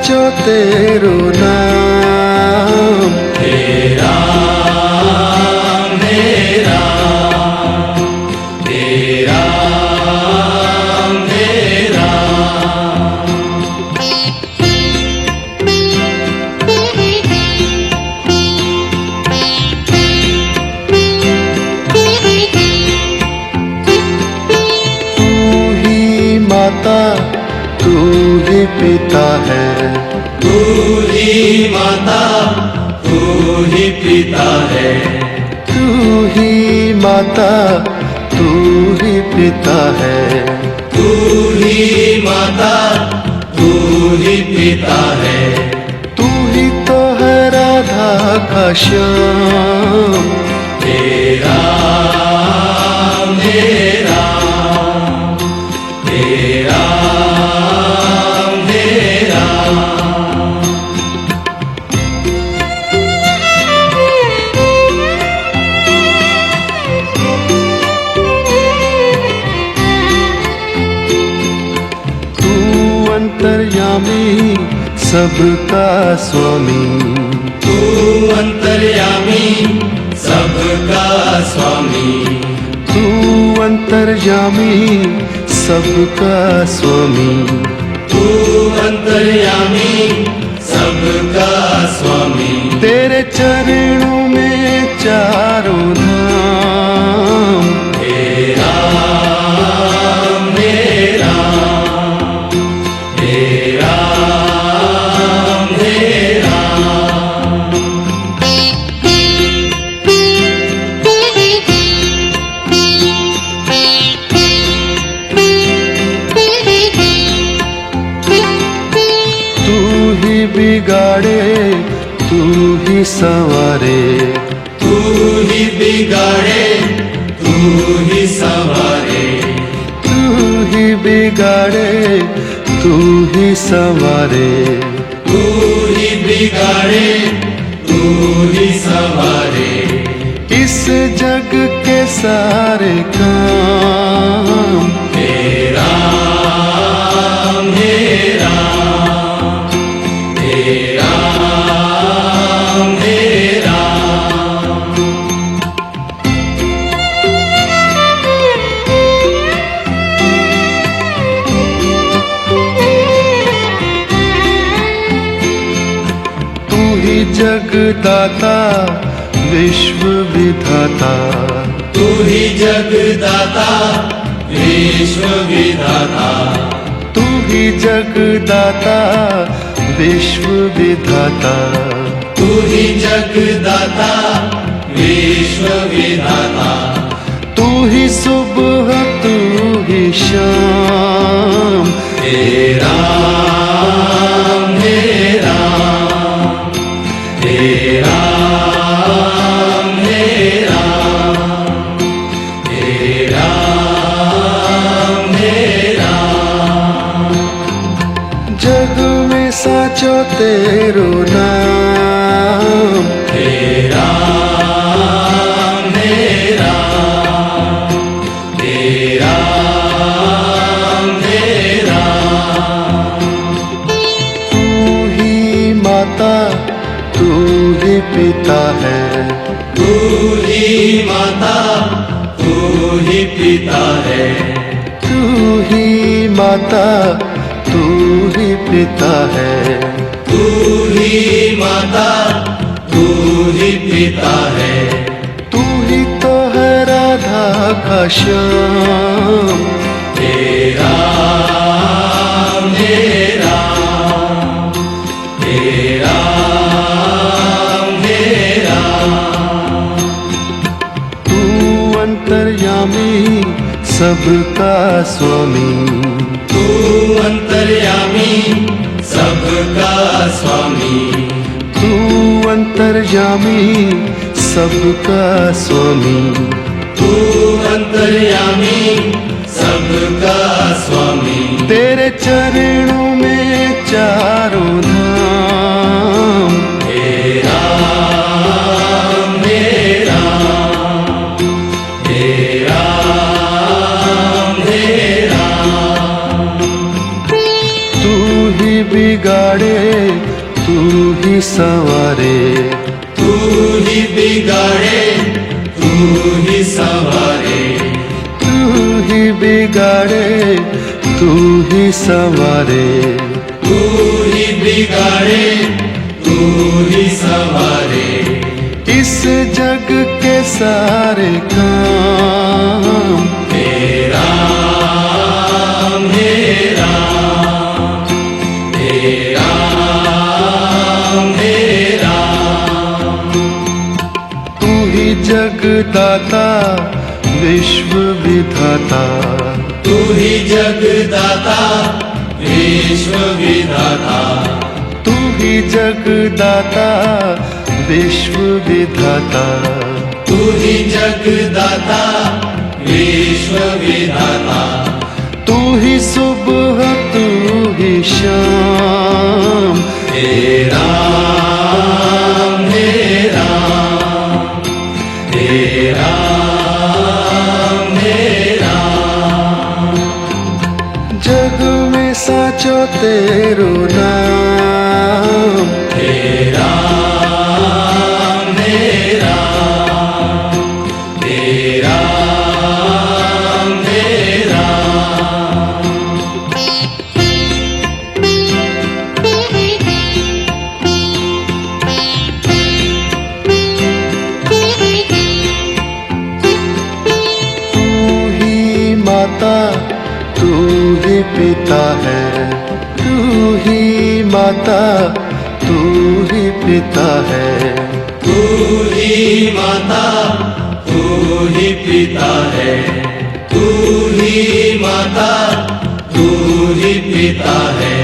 साचो तेरो नाम। हे राम हे राम हे राम हे राम। तू ही माता तू ही पिता है, तू ही माता तू ही पिता है, तू ही माता तू ही पिता है, तू ही माता तू ही पिता है। तू ही तो है राधा का श्याम। हे राम हे राम हे राम हे राम। तू अंतर्यामी सबका स्वामी, तू अंतर्यामी सबका स्वामी, तू अंतर्यामी सबका स्वामी, तू अंतर्यामी सबका स्वामी। तेरे चरणों में चारों धाम। हे राम हे राम हे राम हे राम। तू ही बिगाड़े तू ही संवारे, तू ही बिगाड़े तू ही संवारे, तू ही बिगाड़े तू ही संवारे, तू ही बिगाड़े तू ही संवारे। इस जग के सारे काम। हे राम हे राम हे राम हे राम। तू ही जगदाता विश्व विधाता, तू ही जगदाता विश्व विधाता, तू ही जगदाता विश्व विधाता, तू ही जगदाता विश्व विधाता। तू ही सुबह तू ही शाम। हे राम हे राम हे राम हे राम हे राम हे राम। जग में साचो तेरो नाम। हे राम हे राम हे राम हे राम। तू ही माता तू ही पिता है, तू ही माता तू ही पिता है, तू ही माता तू ही पिता है, तू ही माता तू ही पिता है। तू ही तो है राधा का श्याम। हे राम हे राम हे राम हे राम। तू अंतर्यामी सबका स्वामी, तू अंतर्यामी सबका स्वामी, तू अंतर्यामी सबका स्वामी, तू अंतर्यामी सबका स्वामी। तेरे चरणों में चारों धाम। हे राम हे राम हे राम हे राम। तू ही बिगाड़े संवारे, तू ही बिगाड़े तू ही संवारे, तू ही बिगाड़े तू ही संवारे, तू ही बिगाड़े तू ही संवारे। इस जग के सारे काम हे राम हे राम हे राम हे राम। तू ही जगदाता विश्व विधाता, तू ही जगदाता विश्व विधाता, तू ही जगदाता विश्व विधाता, तू ही जगदाता विश्व विधाता। तू ही सुबह तू ही शाम, हे राम हे राम हे राम हे राम। जग में साचो तेरो नाम, हे राम हे राम हे राम हे राम। तू ही माता तू ही पिता है, तू ही माता तू ही पिता है, तू ही माता तू ही पिता है, तू ही माता तू ही पिता है।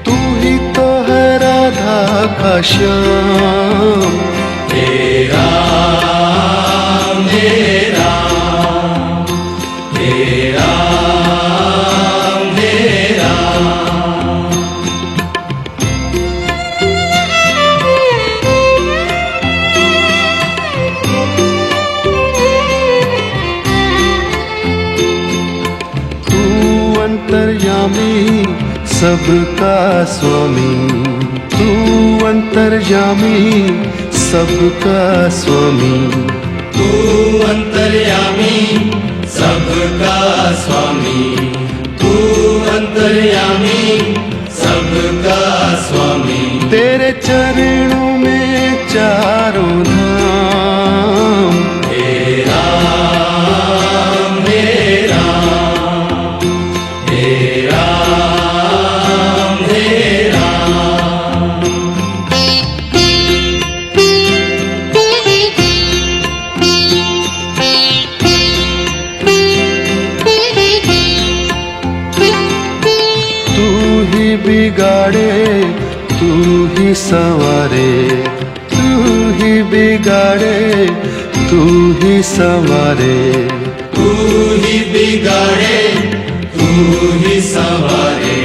तू ही तो है राधा का श्याम, हे राम हे राम हे राम हे राम। तू अंतर्यामी सबका स्वामी, तू अंतर्यामी सबका स्वामी, तू अंतर्यामी सबका स्वामी, तू अंतर्यामी सबका स्वामी। तेरे चरणों में चारों धाम, हे राम हे राम हे राम हे राम। तू ही बिगाड़े तू ही संवारे, तू ही बिगाड़े तू ही संवारे, तू ही बिगाड़े तू ही संवारे,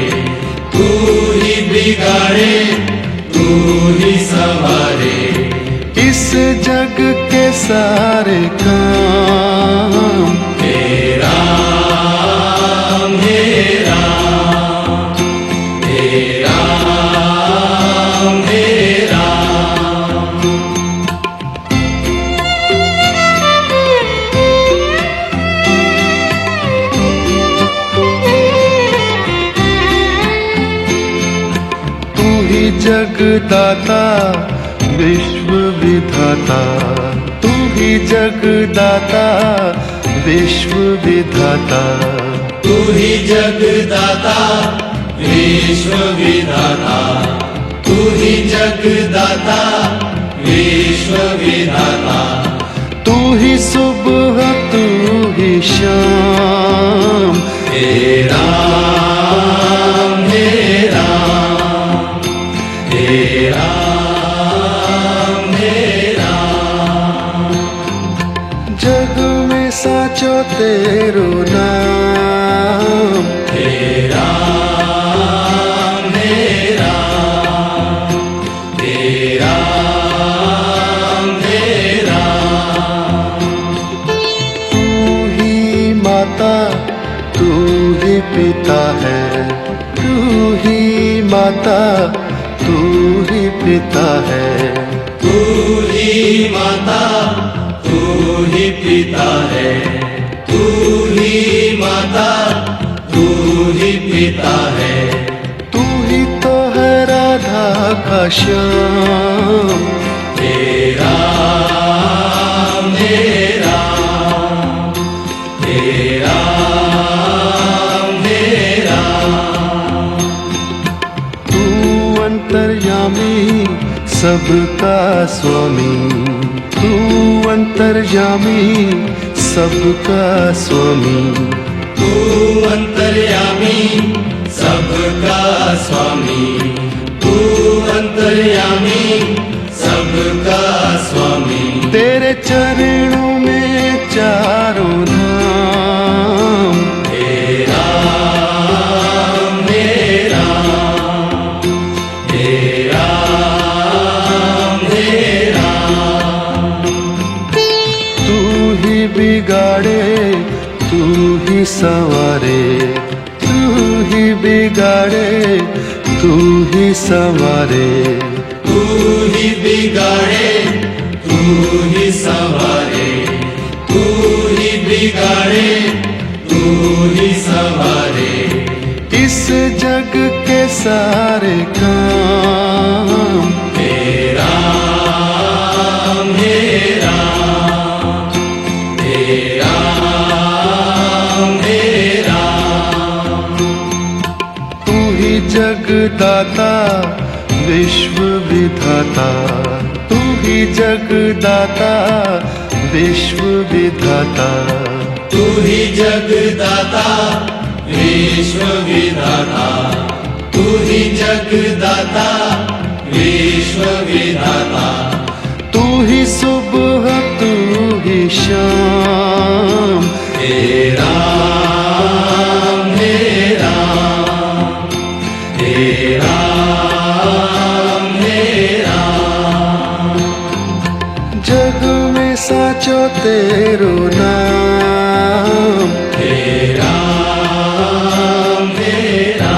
तू ही बिगाड़े तू ही संवारे। इस जग के सारे काम हे राम हे राम हे राम हे राम। तू ही जगदाता विश्व विधाता, तू ही जगदाता विश्व विधाता, तू ही जगदाता विश्व विधाता, तू ही जगदाता विश्व विधाता। तू ही सुबह तू ही शाम, हे राम हे राम हे राम हे राम। जग में साचो तेरो नाम, हे राम हे राम हे राम हे राम। तू ही माता तू ही पिता है, तू ही माता तू ही पिता है, तू ही माता, तू ही पिता है, तू ही माता, तू ही पिता है, तू ही तो है राधा का श्याम। तेरा मेरा, तेरा मेरा, तू अंतर्यामी सबका स्वामी, तू अंतर्यामी सबका स्वामी, तू अंतर्यामी सबका स्वामी, तू अंतर्यामी सबका स्वामी, तेरे चरणों में चारों धाम। तेरा मेरा, तेरा मेरा, तू ही बिगाड़े तू ही संवारे, तू ही बिगाड़े तू ही संवारे, तू ही बिगाड़े, तू ही संवारे, तू ही बिगाड़े, तू ही संवारे, इस जग के सारे काम। तेरा मेरा, तेरा मेरा, तू ही जगदाता विश्व विधाता, तू ही जगदाता विश्व विधाता, तू ही जगदाता विश्व विधाता, तू ही जगदाता विश्व विधाता, तू ही सुबह तू ही शाम। तेरा मेरा, तेरा मेरा, जग में साचो तेरो नाम। तेरा मेरा,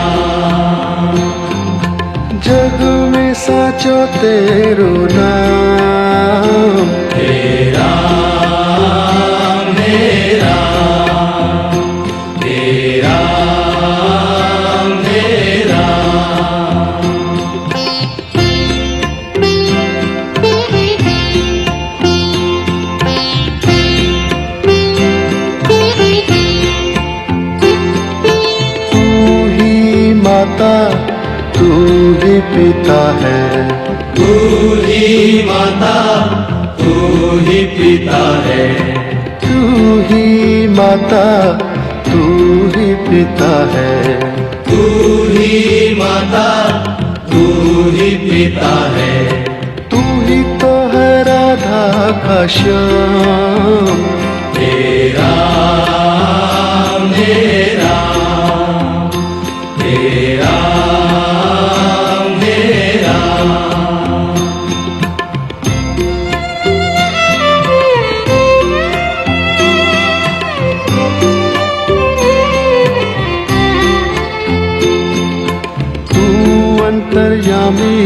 जग में साचो तेरो नाम। तेरा मेरा, तेरा मेरा, तू ही माता तू ही पिता है, तू ही माता, तू ही पिता है, तू ही माता तू ही पिता है, तू ही माता, तू ही पिता है, तू ही तो है राधा का श्याम। तेरा मेरा, तेरा मेरा, तू अंतर्यामी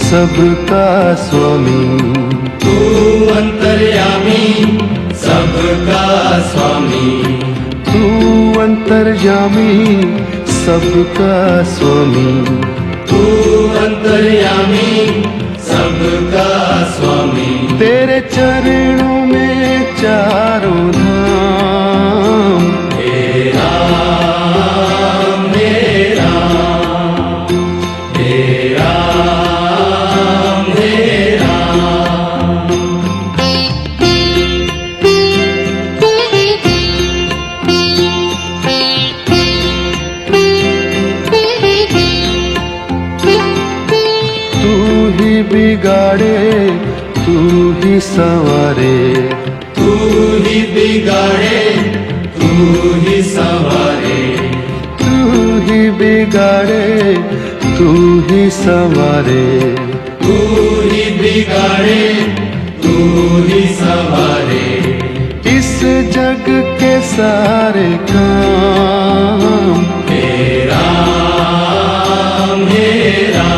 सबका स्वामी, तू अंतर्यामी सबका स्वामी, तू अंतर्यामी सबका स्वामी, तू अंतर्यामी सबका स्वामी, तेरे चरणों में चारों धाम। तेरा मेरा, तेरा मेरा, तू ही बिगाड़े तू ही संवारे, तू ही बिगाड़े, तू ही संवारे, तू ही बिगाड़े तू ही संवारे, तू ही बिगाड़े, तू ही संवारे, इस जग के सारे काम। तेरा मेरा,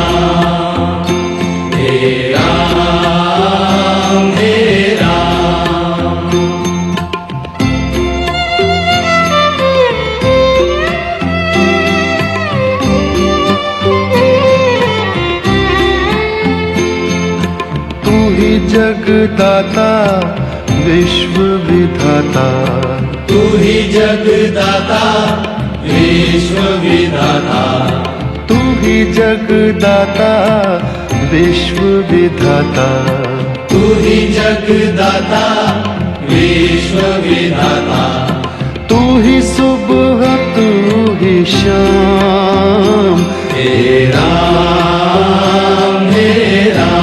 जगदाता विश्व विधाता, तू ही जगदाता विश्व विधाता, तू ही जगदाता विश्व विधाता, तू ही जगदाता विश्व विधाता, तू ही सुबह तू ही शाम, हे राम हे राम,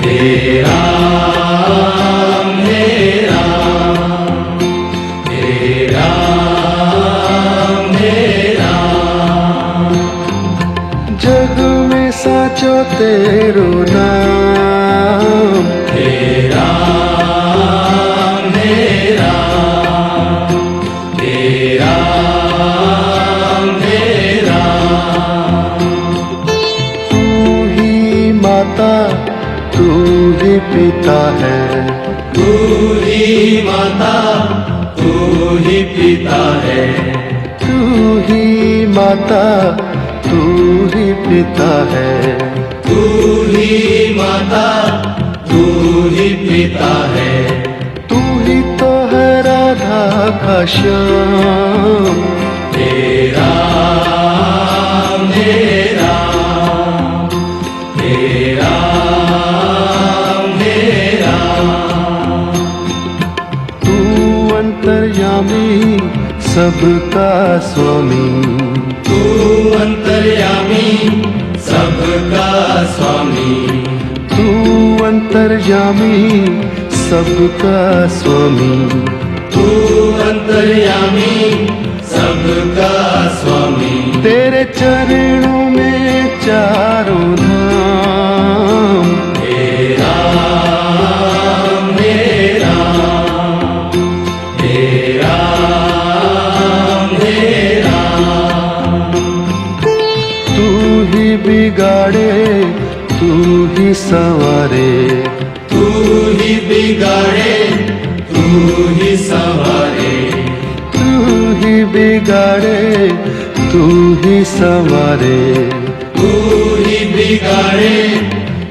हे राम हे राम, हे राम हे राम। जग में साचो तेरो नाम, हे राम हे राम, हे राम हे राम। तू ही माता तू ही पिता है, तू ही माता तू ही पिता है, तू ही माता तू ही पिता है, तू ही माता तू ही पिता है, तू ही तो है राधा का श्याम, हे राम हे राम, हे राम हे राम। तू अंतर्यामी सबका स्वामी, तू अंतर्यामी सबका स्वामी, तू अंतर्यामी सबका स्वामी, तू अंतर्यामी सबका स्वामी। तेरे चरणों में चारों धाम, हे राम हे राम, हे राम हे राम। तू ही बिगाड़े तू ही संवारे, तू ही बिगाड़े तू ही संवारे, तू ही बिगाड़े तू ही संवारे, तू ही बिगाड़े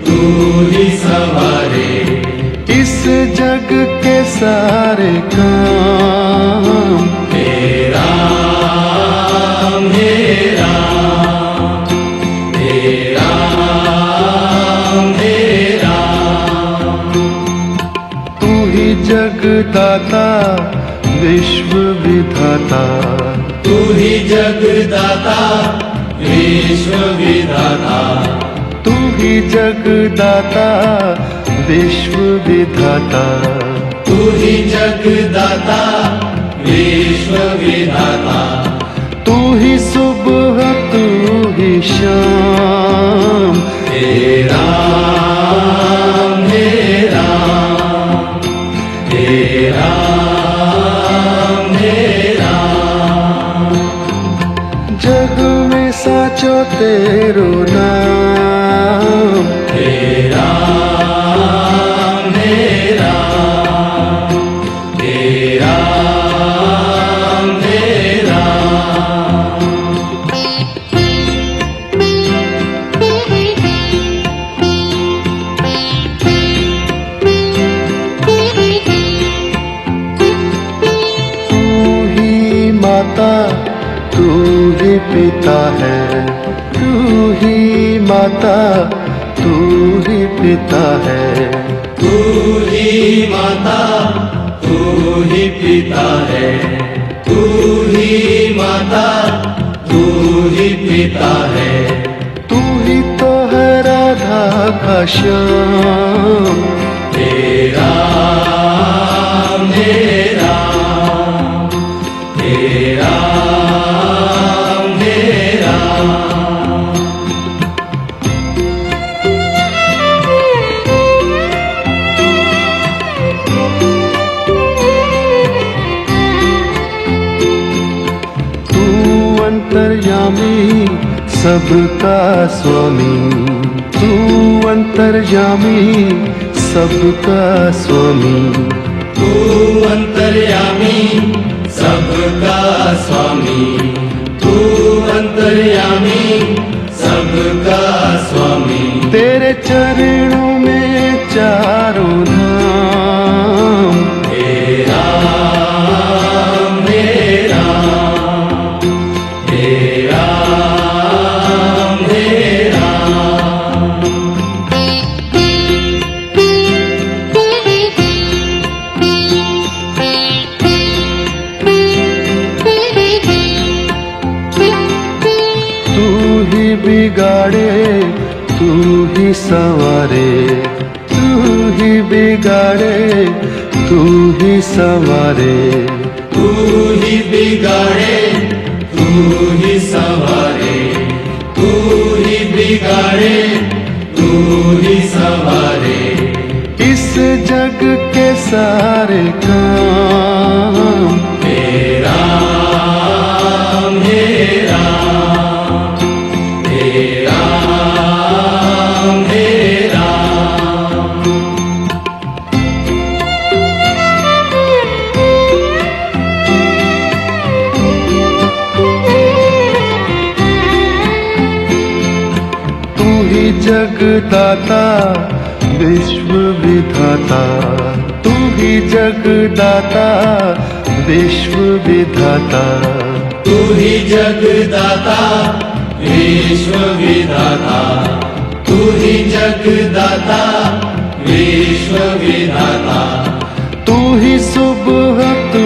तू ही संवारे। इस जग के सारे काम, हे राम हे राम, हे राम हे राम। तू ही जगदाता विश्व विधाता, तू ही जगदाता विश्व विधाता, तू ही जगदाता विश्व विधाता, तू ही जगदाता विश्व विधाता, तू ही सुबह तू ही शाम, हे राम हे राम, हे राम हे राम। जग में साचो तेरो नाम, हे राम हे राम, हे राम हे राम। तू ही माता तू ही पिता है, तू ही माता तू ही पिता है, तू ही माता तू ही पिता है, तू ही माता तू ही पिता है, तू ही तो है राधा का श्याम, हे राम हे राम, हे राम हे राम। तू अंतर्यामी सबका स्वामी, तू अंतर्यामी सबका स्वामी, तू अंतर्यामी सबका स्वामी, तू अंतर्यामी सबका स्वामी। तेरे चरणों में चारों धाम। हे राम हे राम हे राम हे राम। तू ही बिगाड़े तू ही संवारे, तू ही बिगाड़े तू ही संवारे। तू ही बिगाड़े तू ही संवारे, तू ही बिगाड़े तू ही संवारे। इस जग के सारे काम हे राम हे राम हे राम हे राम। तू ही जगदाता विश्व विधाता, तू ही जगदाता विश्व विधाता। तू ही जगदाता विश्व विधाता, तू ही जगदाता विश्व विधाता। तू ही सुबह तू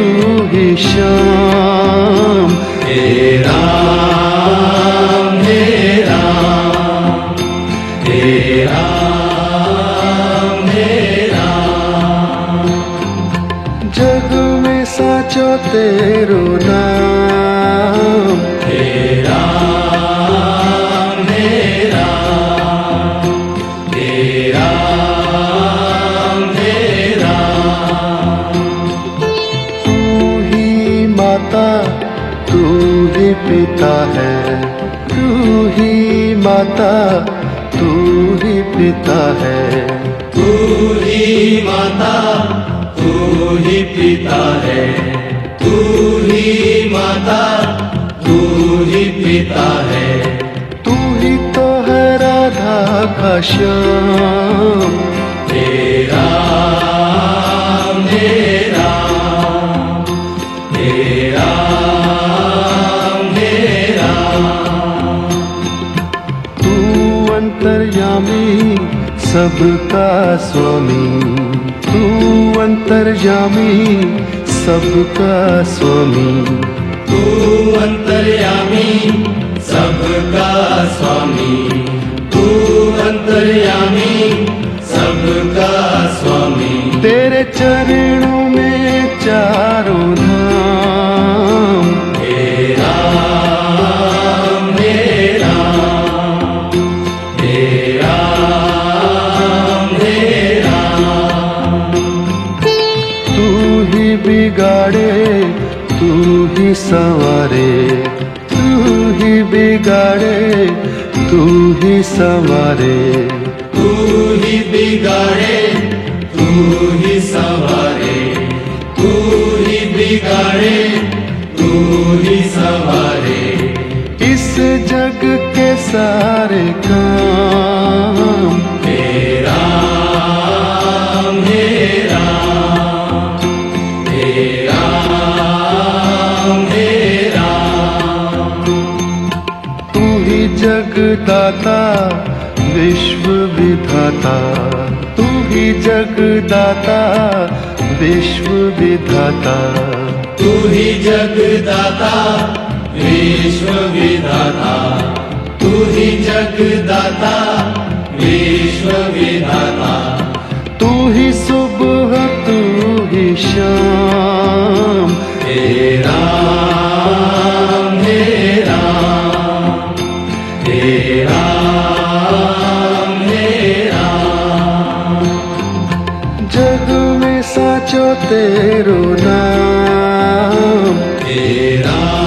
ही शाम। हे राम हे राम हे राम हे राम। जग में साचो तेरो नाम। हे राम हे राम हे राम हे राम। तू ही माता तू ही पिता है, तू ही माता तू ही पिता है। तू ही माता तू ही पिता है, तू ही माता तू ही पिता है। तू ही तो है राधा का श्याम। हे राम हे राम हे राम हे राम। तू अंतर्यामी सबका स्वामी, तू अंतर्यामी सबका स्वामी। तू अंतर्यामी सबका स्वामी, तू अंतर्यामी सबका स्वामी। तेरे चरणों में चारों धाम। हे राम हे राम हे राम हे राम। तू ही बिगाड़े तू ही संवारे, तू ही बिगाड़े तू ही संवारे। तू ही बिगाड़े तू ही संवारे, तू ही बिगाड़े तू ही संवारे। इस जग के सारे काम। हे राम हे राम हे राम हे राम। तू ही जगदाता विश्व विधाता, तू ही जगदाता विश्व विधाता। तू ही जगदाता विश्व विधाता, तू ही जगदाता विश्व विधाता। तू ही सुबह तू ही शाम। हे राम हे राम हे राम हे राम। जग में साचो तेरो नाम। हे राम